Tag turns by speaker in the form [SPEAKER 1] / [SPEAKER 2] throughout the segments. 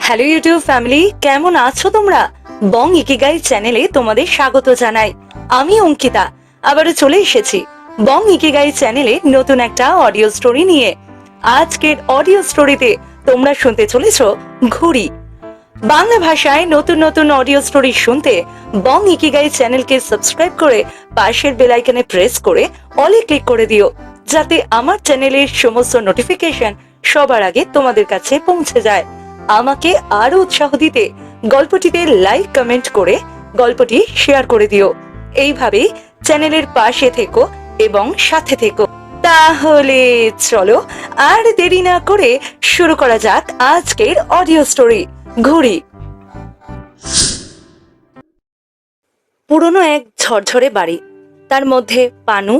[SPEAKER 1] Hello YouTube family, কেমন আছো তোমরা? বং ইকিগাই চ্যানেলে তোমাদের স্বাগত জানাই। আমি অঙ্কিতা আবারও চলে এসেছি বং ইকিগাই চ্যানেলে নতুন একটা অডিও স্টোরি নিয়ে। আজকের অডিও স্টোরিতে তোমরা শুনতে চলেছো ঘুড়ি। বাংলা ভাষায় নতুন নতুন অডিও স্টোরি শুনতে বং ইকিগাই চ্যানেলকে সাবস্ক্রাইব করে পাশের বেল আইকনে প্রেস করে অলে ক্লিক করে দিও, যাতে আমার চ্যানেলের সমস্ত নোটিফিকেশন সবার আগে তোমাদের কাছে পৌঁছে যায়। আমাকে আরো উৎসাহ দিতে গল্পটিতে লাইক কমেন্ট করে গল্পটি শেয়ার করে দিও। এইভাবেই চ্যানেলের পাশে থেকো এবং সাথে থেকো। তাহলে চলো আর দেরি না করে শুরু করা যাক আজকের অডিও স্টোরি ঘুড়ি। পুরনো এক ঝরঝরে বাড়ি, তার মধ্যে পানু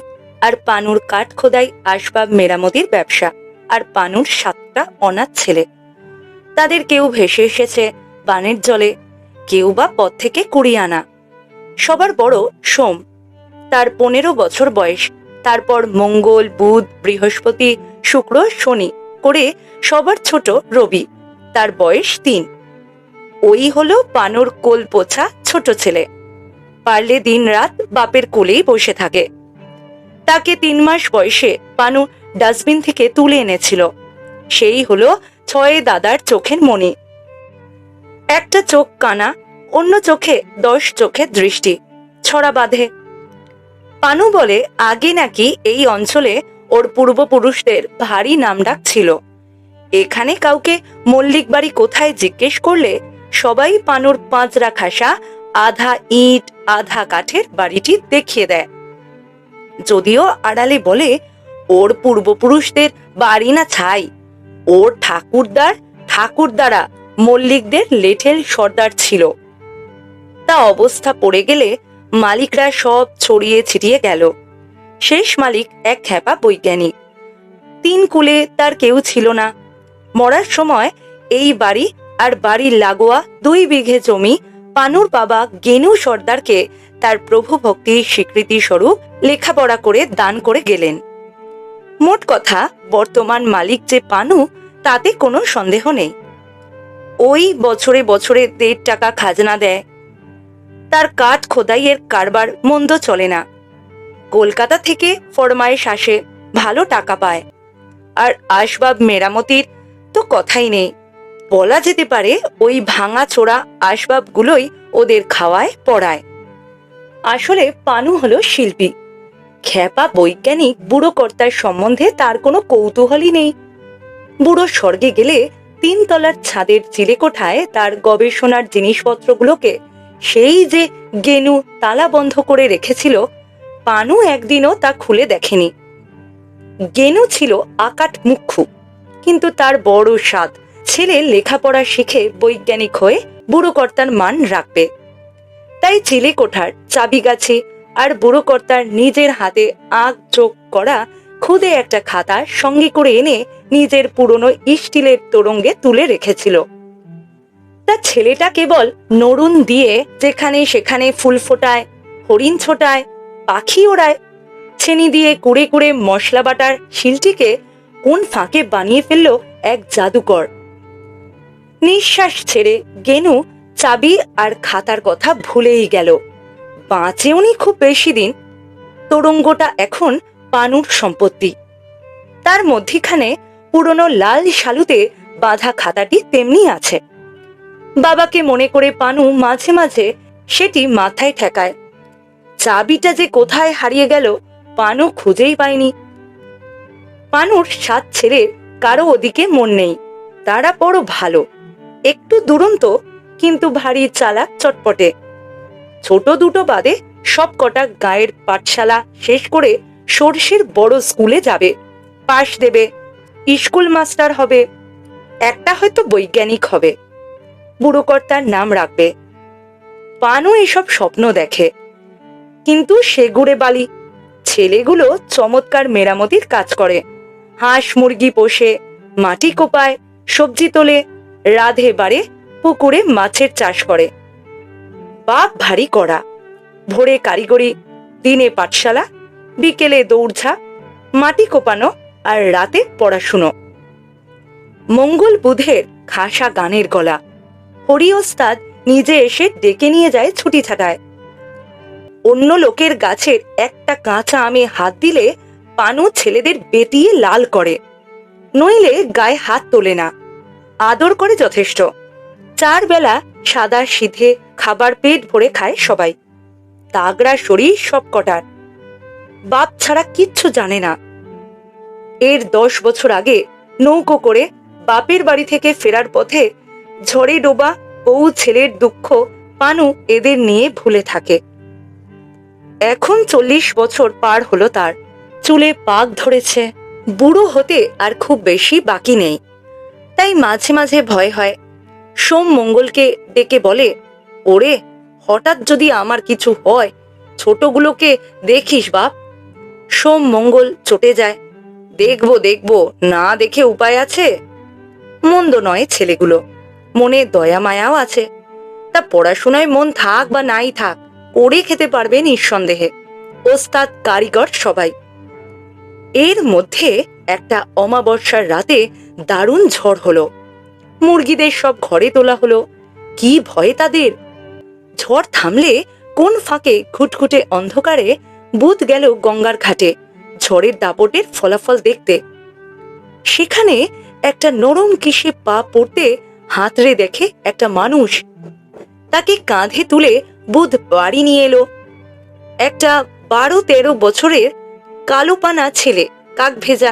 [SPEAKER 1] আর পানুর কাঠ খোদাই আসবাব মেরামতির ব্যবসা, আর পানুর 7টা অনাথ ছেলে। তাদের কেউ ভেসে এসেছে বানের জলে, কেউ বা পথ থেকে কুড়িয়ে আনা। সবার বড় সোম, তার 15 বছর বয়স। তারপর মঙ্গল, বুধ, বৃহস্পতি, শুক্র, শনি করে সবার ছোট রবি, তার বয়স 3। ওই হলো পানুর কোল পোছা ছোট ছেলে। পারলে দিন রাত বাপের কোলেই বসে থাকে। তাকে 3 মাস বয়সে পানু ডাস্টবিন থেকে তুলে এনেছিল। সেই হলো 6 দাদার চোখের মণি। একটা চোখ কানা, অন্য চোখে 10 চোখের দৃষ্টি ছড়া বাঁধে। পানু বলে আগে নাকি এই অঞ্চলে ওর পূর্বপুরুষদের ভারী নামডাক ছিল। এখানে কাউকে মল্লিক বাড়ি কোথায় জিজ্ঞেস করলে সবাই পানুর পাঁচরা খাসা আধা ইট আধা কাঠের বাড়িটি দেখিয়ে দেয়। যদিও আড়ালে বলে ওর পূর্বপুরুষদের বাড়ি না ছাই, ওর ঠাকুরদারা মল্লিকদের লেঠেল সর্দার ছিল। তা অবস্থা পড়ে গেলে মালিকরা সব ছড়িয়ে ছিটিয়ে গেল। শেষ মালিক এক খ্যাপা বৈজ্ঞানিক। 3 কুলে তার কেউ ছিল না। মরার সময় এই বাড়ি আর বাড়ির লাগোয়া 2 বিঘে জমি পানুর বাবা গেনু সর্দারকে তার প্রভু ভক্তির স্বীকৃতি স্বরূপ লেখাপড়া করে দান করে গেলেন। মোট কথা, বর্তমান মালিক যে পানু তাতে কোনো সন্দেহ নেই। ওই বছরে বছরে 1.5 টাকা খাজনা দেয়। তার কাঠ খোদাইয়ের কারবার মন্দ চলে না। কলকাতা থেকে ফরমায়েশ আসে, ভালো টাকা পায়। আর আসবাব মেরামতির তো কথাই নেই। বলা যেতে পারে ওই ভাঙা চোরা আসবাবগুলোই ওদের খাওয়ায় পড়ায়। আসলে পানু হলো শিল্পী। খ্যাপা বৈজ্ঞানিক বুড়ো কর্তার সম্বন্ধে তার কোনো কৌতূহলই নেই। বুড়ো স্বর্গে গেলে 3 তলার ছাদের চিলেকোঠায় তার গবেষণার জিনিসপত্রগুলোকে সেই যে গেনু তালা বন্ধ করে রেখেছিল, পানু একদিনও তা খুলে দেখেনি। গেনু ছিল আকাট মুখ্যু, কিন্তু তার বড় স্বাদ ছেলে লেখাপড়া শিখে বৈজ্ঞানিক হয়ে বুড়ো কর্তার মান রাখবে। তাই চিলেকোঠার চাবিগাছি আর বুড়ো কর্তার নিজের হাতে আঁক চোখ করা খুদে একটা খাতা সঙ্গে করে এনে নিজের পুরনো স্টিলের তোরঙ্গে তুলে রেখেছিল। তার ছেলেটা কেবল নড়ুন দিয়ে যেখানে সেখানে ফুল ফোটায়, হরিণ ছোটায়, পাখি ওড়ায়। ছেনি দিয়ে কুড়ে কুড়ে মশলা বাটার শিলটিকে কোন ফাঁকে বানিয়ে ফেলল এক জাদুকর। নিঃশ্বাস ছেড়ে গেনু চাবি আর খাতার কথা ভুলেই গেল। বাঁচেওনি খুব বেশি দিন। তোরঙ্গটা এখন পানুর সম্পত্তি। তার মধ্যিখানে পুরনো লাল শালুতে বাঁধা খাতাটি তেমনি আছে। বাবাকে মনে করে পানু মাঝে মাঝে সেটি মাথায় ঠেকায়। চাবিটা যে কোথায় হারিয়ে গেল পানু খুঁজেই পায়নি। পানুর 7 ছেলের কারো ওদিকে মন নেই। তারা বড় ভালো, একটু দুরন্ত, কিন্তু ভারী চালাক চটপটে। ছোট দুটো বাদে সব কটা গায়ের পাঠশালা শেষ করে সর্ষের বড় স্কুলে যাবে, পাশ দেবে, স্কুল মাস্টার হবে। একটা হয়তো বৈজ্ঞানিক হবে, বুড়ো কর্তার নাম রাখবে। পানু এসব স্বপ্ন দেখে, কিন্তু সে গুড়ে বালি। ছেলেগুলো চমৎকার মেরামতির কাজ করে। হাঁস মুরগি পোষে, মাটি কোপায়, সবজি তোলে, রাধে বাড়ে, পুকুরে মাছের চাষ করে। বাপ ভারী কড়া। ভোরে কারিগরি, দিনে পাঠশালা, বিকেলে দৌড়ঝাঁপ, মাটি কোপানো আর রাতে পড়াশুনো। মঙ্গল বুধের খাসা গানের গলা, হরি ওস্তাদ নিজে এসে ডেকে নিয়ে যায় ছুটি ছাটায়। অন্য লোকের গাছের একটা কাঁচা আমে হাত দিলে পানু ছেলেদের বেটিয়ে লাল করে, নইলে গায়ে হাত তোলে না, আদর করে যথেষ্ট। 4 বেলা সাদা সিধে খাবার পেট ভরে খায় সবাই। তাগড়া শরীর সব কটার, বাপ ছাড়া কিচ্ছু জানে না। এর 10 বছর আগে নৌকো করে বাপের বাড়ি থেকে ফেরার পথে ঝড়ে ডোবা বউ ছেলের দুঃখ পানু এদের নিয়ে ভুলে থাকে। এখন 40 বছর পার হলো তার, চুলে পাক ধরেছে, বুড়ো হতে আর খুব বেশি বাকি নেই। তাই মাঝে মাঝে ভয় হয়। সোম মঙ্গলকে ডেকে বলে, ওরে হঠাৎ যদি আমার কিছু হয়, ছোটগুলোকে দেখিস বাপ। সোম মঙ্গল চটে যায়, দেখবো দেখবো, না দেখে উপায় আছে। মন্দ নয় ছেলেগুলো, মনে দয়া মায়াও আছে। তা পড়াশোনায় মন থাক বা নাই থাক, করে খেতে পারবে নিঃসন্দেহে। ওস্তাদ কারিগর সবাই। এর মধ্যে একটা অমাবস্যার রাতে দারুণ ঝড় হলো। মুরগিদের সব ঘরে তোলা হলো। কি ভয় তাদের! ঝড় থামলে কোন ফাঁকে ঘুটঘুটে অন্ধকারে বুধ গেল গঙ্গার ঘাটে ঝড়ের দাপটের ফলাফল দেখতে। সেখানে একটা নরম কিসে পা পড়তে হাতড়ে দেখে একটা মানুষ। তাকে কাঁধে তুলে বুধ বাড়ি নিয়ে এলো। একটা 12-13 বছরের কালো পানা ছেলে, কাক ভেজা,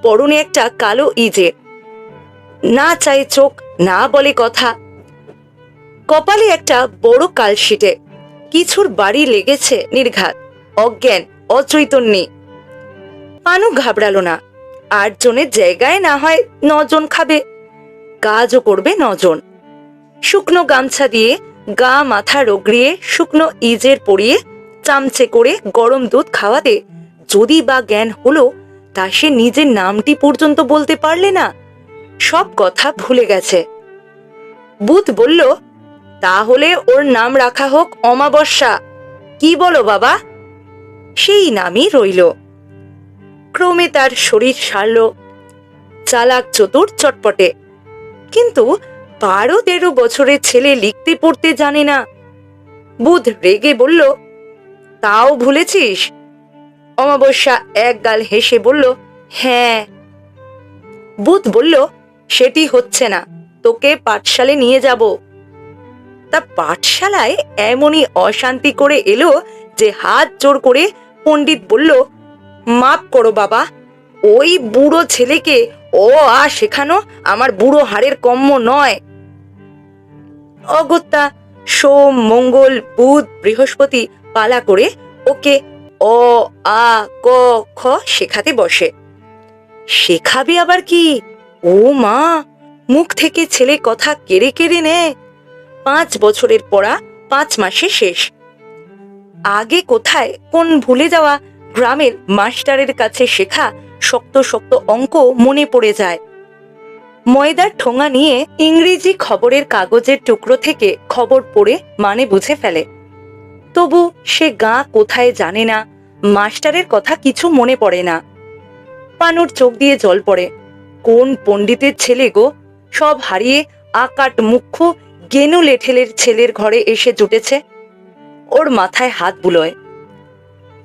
[SPEAKER 1] পরনে একটা কালো ইজের, না চায় চোখ, না বলে কথা, কপালে একটা বড় কালশিটে। কিছুর বাড়ি লেগেছে নির্ঘাত, অজ্ঞান, অচৈতন্যে। পানু ঘাবড়ালো না। 8 জনের জায়গায় না হয় 9 জন খাবে, কাজও করবে 9 জন। শুকনো গামছা দিয়ে গা মাথা রগড়িয়ে শুকনো ইজের পরিয়ে চামচে করে গরম দুধ খাওয়াতে যদি বা জ্ঞান হলো, তা সে নিজের নামটি পর্যন্ত বলতে পারলে না, সব কথা ভুলে গেছে। বুধ বলল, তাহলে ওর নাম রাখা হোক অমাবস্যা। কি বলো বাবা? সেই নামই রইল। ক্রমে তার শরীর সারল, চালাক চতুর চটপটে। কিন্তু 12-13 বছরের ছেলে লিখতে পড়তে জানে না। বুধ রেগে বলল, তাও ভুলেছিস? অমাবস্যা এক গাল হেসে বলল, হ্যাঁ। বুধ বলল, সেটি হচ্ছে না, তোকে পাঠশালে নিয়ে যাব। তা পাঠশালায় এমনই অশান্তি করে এলো যে হাত জোর করে পণ্ডিত বলল, মাপ করো বাবা, ওই বুড়ো ছেলেকে ও আ শেখানো আমার বুড়ো হাড়ের কম্য নয়। অগত্যা সোম মঙ্গল বুধ বৃহস্পতি পালা করে ওকে অ আ ক খ শেখাতে বসে। শেখাবে আবার কি? ও মা, মুখ থেকে ছেলে কথা কেড়ে কেড়ে নেয়। 5 বছরের পড়া 5 মাসে শেষ। আগে কোথায় কোন ভুলে যাওয়া গ্রামের মাস্টারের কাছে শেখা শক্ত শক্ত অঙ্ক মনে পড়ে যায়। ময়দার ঠোঙা নিয়ে ইংরেজি খবরের কাগজের টুকরো থেকে খবর পড়ে মানে বুঝে ফেলে। তবু সে গাঁ কোথায় জানে না, মাস্টারের কথা কিছু মনে পড়ে না। পানুর চোখ দিয়ে জল পড়ে। কোন পণ্ডিতের ছেলে গো, সব হারিয়ে আকাট মুখ্য গেনু লেঠেলের ছেলের ঘরে এসে জুটেছে। ওর মাথায় হাত বুলোয়।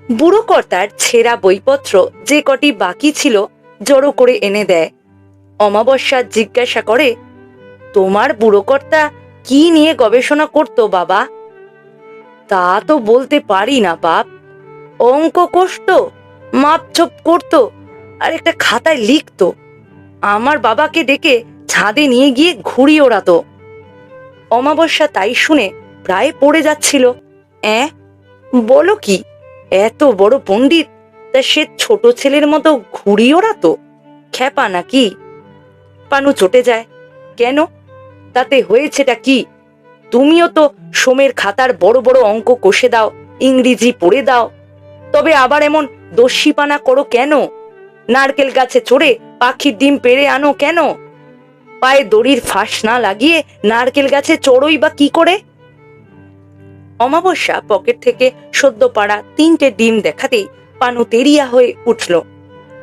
[SPEAKER 1] বুড়ো কর্তার ছেঁড়া বইপত্র যে কটি বাকি ছিল জড়ো করে এনে দেয়। অমাবস্যা জিজ্ঞাসা করে, তোমার বুড়ো কর্তা কি নিয়ে গবেষণা করতো বাবা? তা তো বলতে পারি না বাপ। অঙ্ক কষত, মাপঝোপ করতো, আর একটা খাতায় লিখতো। আমার বাবাকে ডেকে ছাদে নিয়ে গিয়ে ঘুড়ি ওড়াতো। অমাবস্যা তাই শুনে প্রায় পড়ে যাচ্ছিল। বলো কি, এত বড় পণ্ডিত, তা সে ছোট ছেলের মতো ঘুড়ি ওড়াতো? খ্যাপা নাকি? পানু চটে যায়। কেন, তাতে হয়েছেটা কি? তুমিও তো সোমের খাতার বড় বড় অঙ্ক কষে দাও, ইংরেজি পড়ে দাও, তবে আবার এমন দস্যিপানা করো কেন? নারকেল গাছে চড়ে পাখির ডিম পেড়ে আনো কেন? পায়ে দড়ির ফাঁস না লাগিয়ে নারকেল গাছে চড়োই বা কি করে? অমাবস্যা পকেট থেকে সদ্য পাড়া 3টে ডিম দেখাতেই পানু তেরিয়া হয়ে উঠল।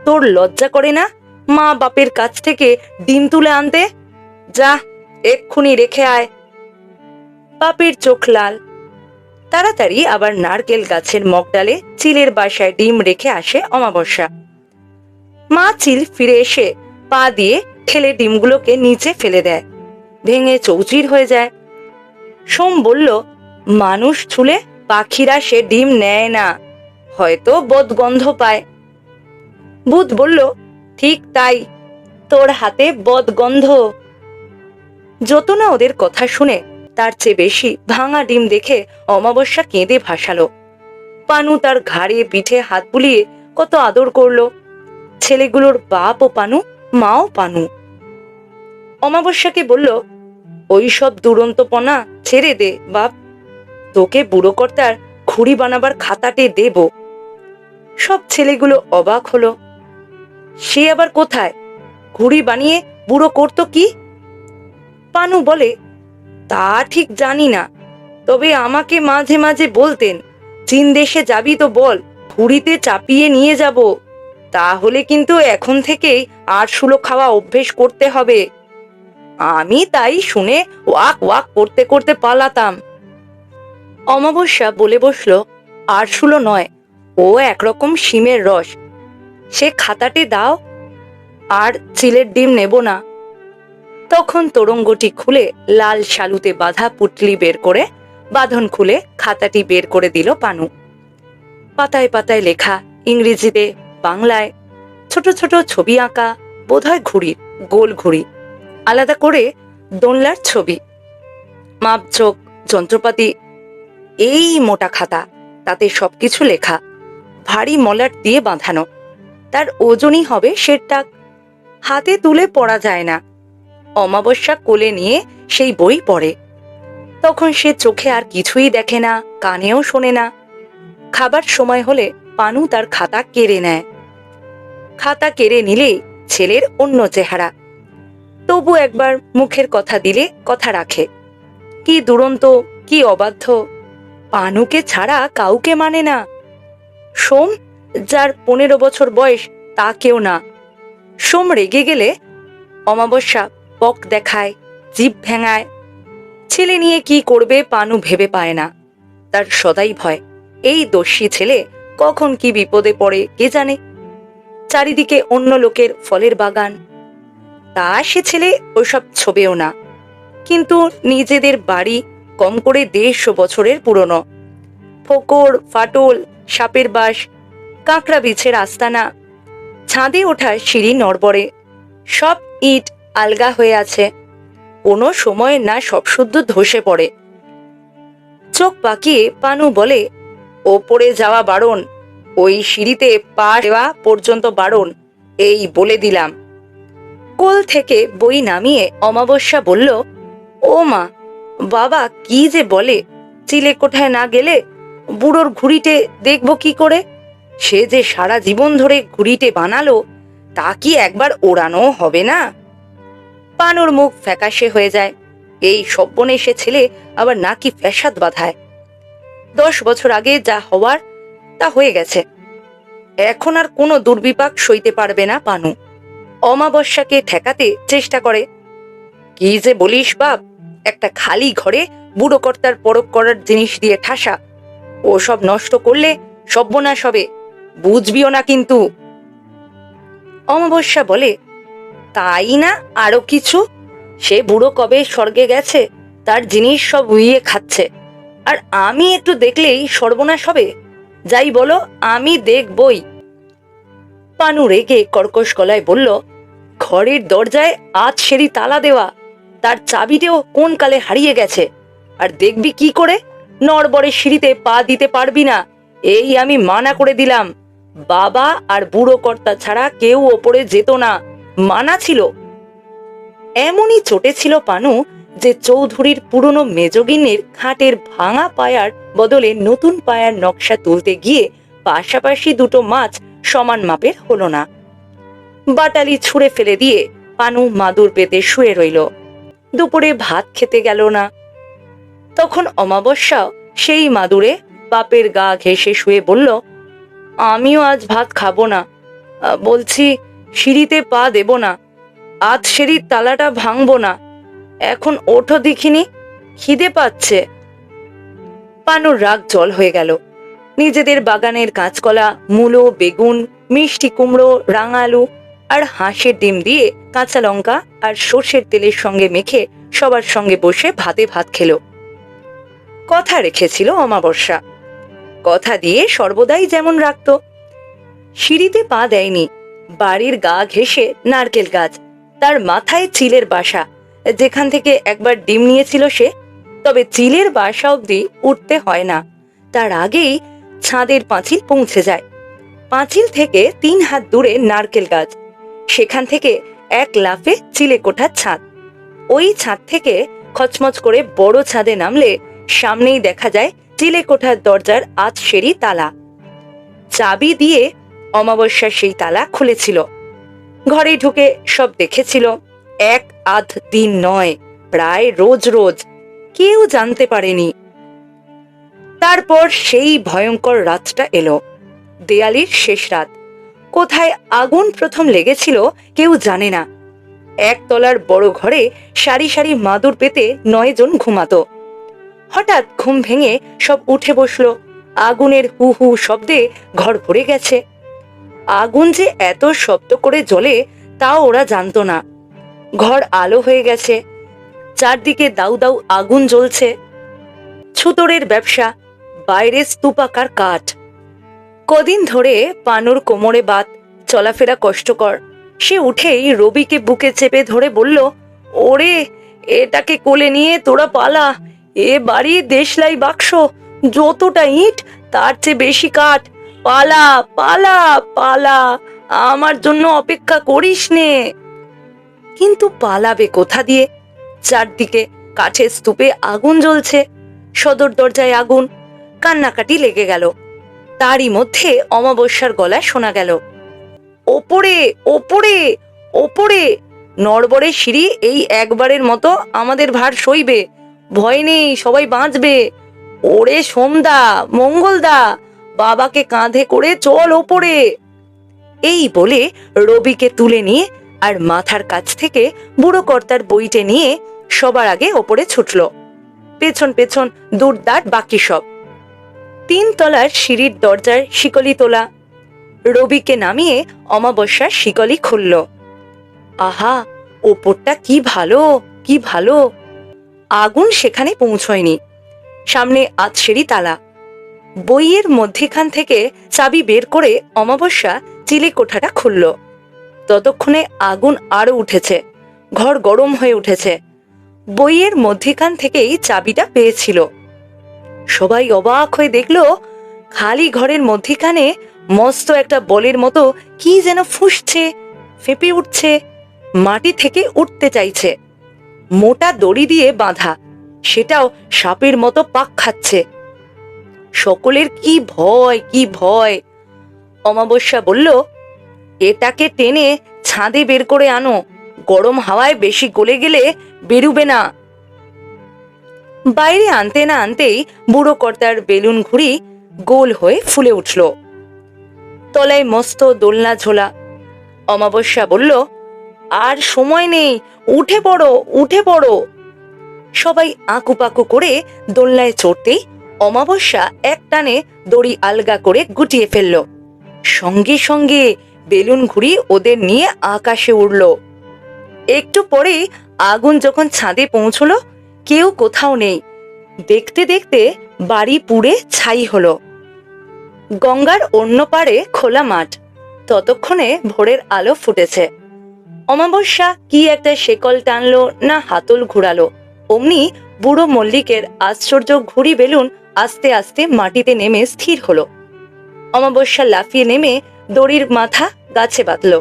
[SPEAKER 1] তোর লজ্জা করে না মা বাপের কাছ থেকে ডিম তুলে আনতে? যা, এক্ষুনি রেখে আয়। বাপের চোখ লাল। তাড়াতাড়ি আবার নারকেল গাছের মগডালে চিলের বাসায় ডিম রেখে আসে অমাবস্যা। মা চিল ফিরে এসে পা দিয়ে ঠেলে ডিমগুলোকে নিচে ফেলে দেয়, ভেঙে চৌচির হয়ে যায়। সোম বলল, মানুষ ছুলে পাখিরা সে ডিম নেয় না, হয়তো বদগন্ধ পায়। বুধ বলল, ঠিক তাই, তোর হাতে বদগন্ধ। যতনা ওদের কথা শুনে তার চেয়ে বেশি ভাঙা ডিম দেখে অমাবস্যা কেঁদে ভাসালো। পানু তার ঘাড়ে পিঠে হাত বুলিয়ে কত আদর করলো। ছেলেগুলোর বাপও পানু, মাও পানু। অমাবস্যাকে বলল, ওই সব দুরন্তপনা ছেড়ে দে বাপ, তোকে বুড়ো কর্তার খুঁড়ি বানাবার খাতাটে দেব। সব ছেলেগুলো অবাক হলো। সে আবার কোথায়? ঘুড়ি বানিয়ে বুড়ো করতো কি? পানু বলে, তা ঠিক জানি না, তবে আমাকে মাঝে মাঝে বলতেন, চীন দেশে যাবি তো বল, ঘুড়িতে চাপিয়ে নিয়ে যাব। তাহলে কিন্তু এখন থেকেই আরশুলো খাওয়া অভ্যেস করতে হবে। আমি তাই শুনে ওয়াক ওয়াক করতে করতে পালাতাম। অমাবস্যা বলে বসল, আরশুলো নয়, ও একরকম শিমের রস। সে খাতাটে দাও, আর চিলের ডিম নেব না। তখন তোরঙ্গটি খুলে লাল শালুতে বাঁধা পুটলি বের করে বাঁধন খুলে খাতাটি বের করে দিল পানু। পাতায় পাতায় লেখা, ইংরেজিতে, বাংলায়, ছোট ছোট ছবি আঁকা, বোধহয় ঘুড়ির, গোল ঘুড়ি, আলাদা করে দোলনার ছবি, মাপঝোঁক, যন্ত্রপাতি। এই মোটা খাতা, তাতে সবকিছু লেখা, ভারী মলাট দিয়ে বাঁধানো। তার ওজনই হবে সেরটাক, হাতে তুলে পড়া যায় না। অমাবস্যা কোলে নিয়ে সেই বই পড়ে। তখন সে চোখে আর কিছুই দেখে না, কানেও শোনে না। খাবার সময় হলে পানু তার খাতা কেড়ে নেয়। খাতা কেড়ে নিলেই ছেলের অন্য চেহারা। তবু একবার মুখের কথা দিলে কথা রাখে। কি দুরন্ত, কি অবাধ্য! পানুকে ছাড়া কাউকে মানে না। সোম, যার 15 বছর বয়স, তাকেও না। সোম রেগে গেলে অমাবস্যা পক দেখায়, জিভ ভেঙায়। ছেলে নিয়ে কি করবে পানু ভেবে পায় না। তার সদাই ভয়, এই দস্যি ছেলে কখন কি বিপদে পড়ে কে জানে। চারিদিকে অন্য লোকের ফলের বাগান, তা সে ছেলে ওসব ছোবেও না। কিন্তু নিজেদের বাড়ি কম করে 150 বছরের পুরনো। ফোকর, ফাটল, সাপের বাস, কাঁকড়া বিছের আস্তানা, ছাদে ওঠা সিঁড়ি নড়বড়ে, সব ইট আলগা হয়ে আছে। কোনো সময় না সব শুদ্ধ ধসে পড়ে। চোখ পাকিয়ে পানু বলে, ওপরে যাওয়া বারণ, ওই সিঁড়িতে পা দেওয়া পর্যন্ত বারণ, এই বলে দিলাম। কোল থেকে বই নামিয়ে অমাবস্যা বলল, ও মা, বাবা কি যে বলে, চিলে কোঠায় না গেলে বুড়োর ঘুড়িতে দেখব কি করে? সে যে সারা জীবন ধরে ঘুড়িতে বানালো, তা কি একবার ওড়ানো হবে না? পানুর মুখ ফ্যাকাশে হয়ে যায়। এই সব্বনেশে ছেলে আবার নাকি ফ্যাসাদ বাঁধায়। 10 বছর আগে যা হওয়ার তা হয়ে গেছে। এখন আর কোনো দুর্বিপাক সইতে পারবে না পানু। অমাবস্যাকে ঠেকাতে চেষ্টা করে। কি যে বলিস বাপ, একটা খালি ঘরে বুড়ো কর্তার পরক করার জিনিস দিয়ে ঠাসা, ও সব নষ্ট করলে সর্বনাশ হবে, বুঝবিও না কিন্তু। অমাবস্যা বলে, তাই না আরো কিছু? সে বুড়ো কবে স্বর্গে গেছে, তার জিনিস সব উইয়ে খাচ্ছে, আর আমি একটু দেখলেই সর্বনাশ হবে? যাই বলো, আমি দেখবই। পানু রেগে কর্কশ গলায় বলল, ঘরের দরজায় আজ সেরি তালা দেওয়া, তার চাবিটাও কোন কালে হারিয়ে গেছে, আর দেখবি কি করে? নড়বড়ে সিঁড়িতে পা দিতে পারবি না, এই আমি মানা করে দিলাম। বাবা আর বুড়ো কর্তা ছাড়া কেউ ওপরে যেত না, মানা ছিল। এমনই চটেছিল পানু যে চৌধুরীর পুরনো মেজগিন্নির খাটের ভাঙা পায়ার বদলে নতুন পায়ার নকশা তুলতে গিয়ে পাশাপাশি দুটো মাছ সমান মাপের হলো না। বাটালি ছুঁড়ে ফেলে দিয়ে পানু মাদুর পেতে শুয়ে রইল। দুপুরে ভাত খেতে গেল না। তখন অমাবস্যা সেই মাদুরে বাপের গা ঘেঁষে শুয়ে বলল, আমিও আজ ভাত খাবো না, বলছি সিঁড়িতে পা দেব না, আজ সিঁড়ির তালাটা ভাঙবো না, এখন ওঠো দেখিনি। খিদে পাচ্ছে। পানুর রাগ জল হয়ে গেল। নিজেদের বাগানের কাঁচকলা, মূলো, বেগুন, মিষ্টি কুমড়ো, রাঙা আলু আর হাঁসের ডিম দিয়ে কাঁচা লঙ্কা আর সর্ষের তেলের সঙ্গে মেখে সবার সঙ্গে বসে ভাতে ভাত খেলো। কথা রেখেছিল অমাবস্যা, কথা দিয়ে সর্বদাই যেমন রাখত। সিঁড়িতে পা দেয়নি। বাড়ির গা ঘেঁষে নারকেল গাছ, তার মাথায় চিলের বাসা, যেখান থেকে একবার ডিম নিয়েছিল সে। তবে চিলের বাসা অবধি উঠতে হয় না, তার আগেই ছাদের পাঁচিল পৌঁছে যায়। পাঁচিল থেকে 3 হাত দূরে নারকেল গাছ, সেখান থেকে এক লাফে চিলে কোঠার ছাদ। ওই ছাদ থেকে খচমচ করে বড় ছাদে নামলে সামনেই দেখা যায় চিলে কোঠার দরজার সিঁড়ি তালা। চাবি দিয়ে অমাবস্যা সেই তালা খুলেছিল। ঘরে ঢুকে সব দেখেছিল। 1 দিন নয়, প্রায় রোজ রোজ। কেউ জানতে পারেনি। তারপর সেই ভয়ঙ্কর রাতটা এলো, দেয়ালির শেষ রাত। কোথায় আগুন প্রথম লেগেছিল কেউ জানে না। 1 তলার বড় ঘরে সারি সারি মাদুর পেতে 9 জন ঘুমাতো। হঠাৎ ঘুম ভেঙে সব উঠে বসলো। আগুনের হু হু শব্দে ঘর ভরে গেছে। আগুন যে এত শব্দ করে জ্বলে তাও ওরা জানতো না। ঘর আলো হয়ে গেছে, চারদিকে দাউ দাউ আগুন জ্বলছে। ছুতোরের ব্যবসা, বাইরে স্তূপাকার কাঠ। কদিন ধরে পানুর কোমরে বাত, চলাফেরা কষ্টকর। সে উঠেই রবিকে বুকে চেপে ধরে বলল, ওরে, এটাকে কোলে নিয়ে তোরা পালা। এ বাড়ি দেশলাই বাক্স, যতটা ইট তার চেয়ে বেশি কাঠ। পালা পালা পালা, আমার জন্য অপেক্ষা করিস নে। কিন্তু পালাবে কোথা দিয়ে? চারদিকে কাঠের স্তূপে আগুন জ্বলছে, সদর দরজায় আগুন। কান্নাকাটি লেগে গেল। তারই মধ্যে অমাবস্যার গলায় শোনা গেল, ওপরে ওপরে ওপরে, নড়বড়ে সিঁড়ি এই একবারের মতো আমাদের ভার সইবে। ভয় নেই, সবাই বাঁচবে। ওরে সোমদা, মঙ্গলদা, বাবাকে কাঁধে করে চল ওপরে। এই বলে রবিকে তুলে নিয়ে আর মাথার কাছ থেকে বুড়ো কর্তার বইটে নিয়ে সবার আগে ওপরে ছুটল। পেছন পেছন দূরদার বাকি সব। 3 তলার সিঁড়ির দরজার শিকলি তোলা। রবিকে নামিয়ে অমাবস্যার শিকলি খুলল। আহা, ওপরটা কি ভালো, কি ভালো! আগুন সেখানে পৌঁছয়নি। সামনে সিঁড়ি তালা। বইয়ের মধ্যেখান থেকে চাবি বের করে অমাবস্যা চিলে কোঠাটা খুলল। ততক্ষণে আগুন আরো উঠেছে, ঘর গরম হয়ে উঠেছে। বইয়ের মধ্যেখান থেকেই চাবিটা পেয়েছিল। সবাই অবাক হয়ে দেখল, খালি ঘরের মধ্যেখানে মস্ত একটা বলের মতো কি যেন ফুঁসছে, ফেঁপে উঠছে, মাটি থেকে উঠতে চাইছে। মোটা দড়ি দিয়ে বাঁধা, সেটাও সাপের মতো পাক খাচ্ছে। সকলের কি ভয়, কি ভয়! অমাবস্যা বলল, এটাকে টেনে ছাদে বের করে আনো, গরম হাওয়ায় বেশি গলে গেলে বেরুবে না। বাইরে আনতে না আনতেই বুড়ো কর্তার বেলুন ঘুড়ি গোল হয়ে ফুলে উঠল। তলায় মস্ত দোলনা ঝোলা। অমাবস্যা বলল, আর সময় নেই, উঠে পড়ো, উঠে পড়ো। সবাই আঁকুপাকু করে দোলনায় চড়তেই অমাবস্যা এক টানে দড়ি আলগা করে গুটিয়ে ফেলল। সঙ্গে সঙ্গে বেলুন ঘুড়ি ওদের নিয়ে আকাশে উড়ল। একটু পরেই আগুন যখন ছাদে পৌঁছলো, কেউ কোথাও নেই। দেখতে দেখতে বাড়ি পুড়ে ছাই হলো। গঙ্গার অন্য পারে খোলা মাঠ। ততক্ষণে ভোরের আলো ফুটেছে। অমাবস্যা কি একটা শেকল টানলো না হাতল ঘুরালো, অমনি বুড়ো মল্লিকের আশ্চর্য ঘুড়ি বেলুন আস্তে আস্তে মাটিতে নেমে স্থির হলো। অমাবস্যা লাফিয়ে নেমে দড়ির মাথা গাছে বাঁধল।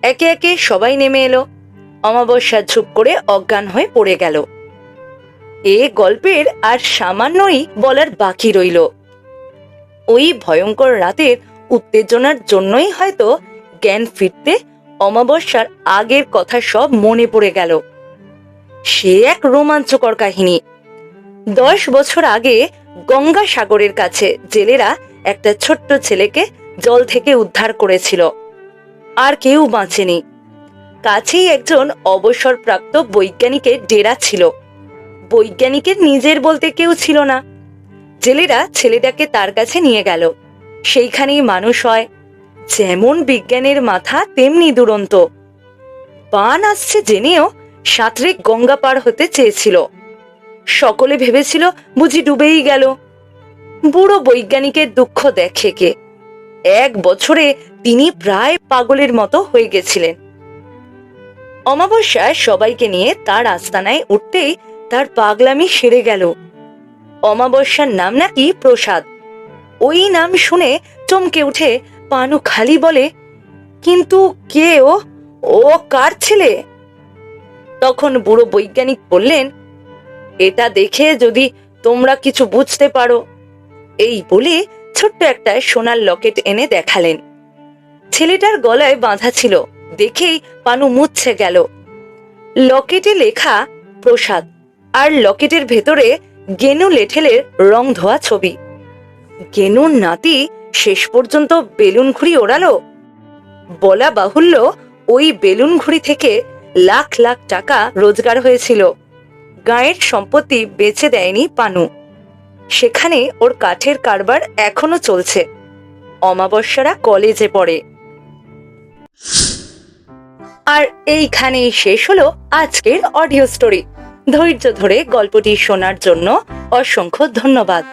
[SPEAKER 1] একে একে সবাই নেমে এলো। অমাবস্যা ঝুপ করে অজ্ঞান হয়ে পড়ে গেল। এ গল্পের আর সামান্যই বলার বাকি রইল। ওই ভয়ঙ্কর রাতের উত্তেজনার জন্যই হয়তো জ্ঞান ফিরতে অমাবস্যার আগের কথা সব মনে পড়ে গেল। সে এক রোমাঞ্চকর কাহিনী। 10 বছর আগে গঙ্গাসাগরের কাছে জেলেরা একটা ছোট্ট ছেলেকে জল থেকে উদ্ধার করেছিল। আর কেউ বাঁচেনি। কাছেই একজন অবসরপ্রাপ্ত বৈজ্ঞানিকের ডেরা ছিল। বৈজ্ঞানিকের নিজের বলতে কেউ ছিল না। জেলেরা ছেলেটাকে তার কাছে নিয়ে গেল। সেইখানেই মানুষ হয়। যেমন বিজ্ঞানের মাথা তেমনি দুরন্ত। বান আসছে জেনেও সাঁতরে গঙ্গা পার হতে চেয়েছিল। সকলে ভেবেছিল বুঝি ডুবেই গেল। বুড়ো বৈজ্ঞানিকের দুঃখ দেখে কে? 1 বছরে তিনি প্রায় পাগলের মতো হয়ে গেছিলেন। অমাবস্যায় সবাইকে নিয়ে তার আস্তানায় উঠতেই তার পাগলামি সেরে গেল। অমাবস্যার নাম নাকি প্রসাদ। ওই নাম শুনে চমকে উঠে পানু খালি বলে, কিন্তু কে ও? ও কার ছেলে? তখন বুড়ো বৈজ্ঞানিক বললেন, এটা দেখে যদি তোমরা কিছু বুঝতে পারো। এই বলে ছোট্ট একটা সোনার লকেট এনে দেখালেন। ছেলেটার গলায় বাঁধা ছিল দেখেই পানু মুচ্ছে গেল। লকেটে লেখা প্রসাদ, আর লকেটের ভেতরে গেনু লেঠেলের রং ধোয়া ছবি। গেনুর নাতি শেষ পর্যন্ত বেলুন ঘুড়ি ওড়ালো। বলা বাহুল্য, ওই বেলুন ঘুড়ি থেকে লাখ লাখ টাকা রোজগার হয়েছিল। গাঁয়ের সম্পত্তি বেচে দেয়নি পানু। সেখানে ওর কাঠের কারবার এখনো চলছে। অমাবস্যারা কলেজে পড়ে। আর এইখানেই শেষ হলো আজকের অডিও স্টোরি। ধৈর্য ধরে গল্পটি শোনার জন্য অসংখ্য ধন্যবাদ।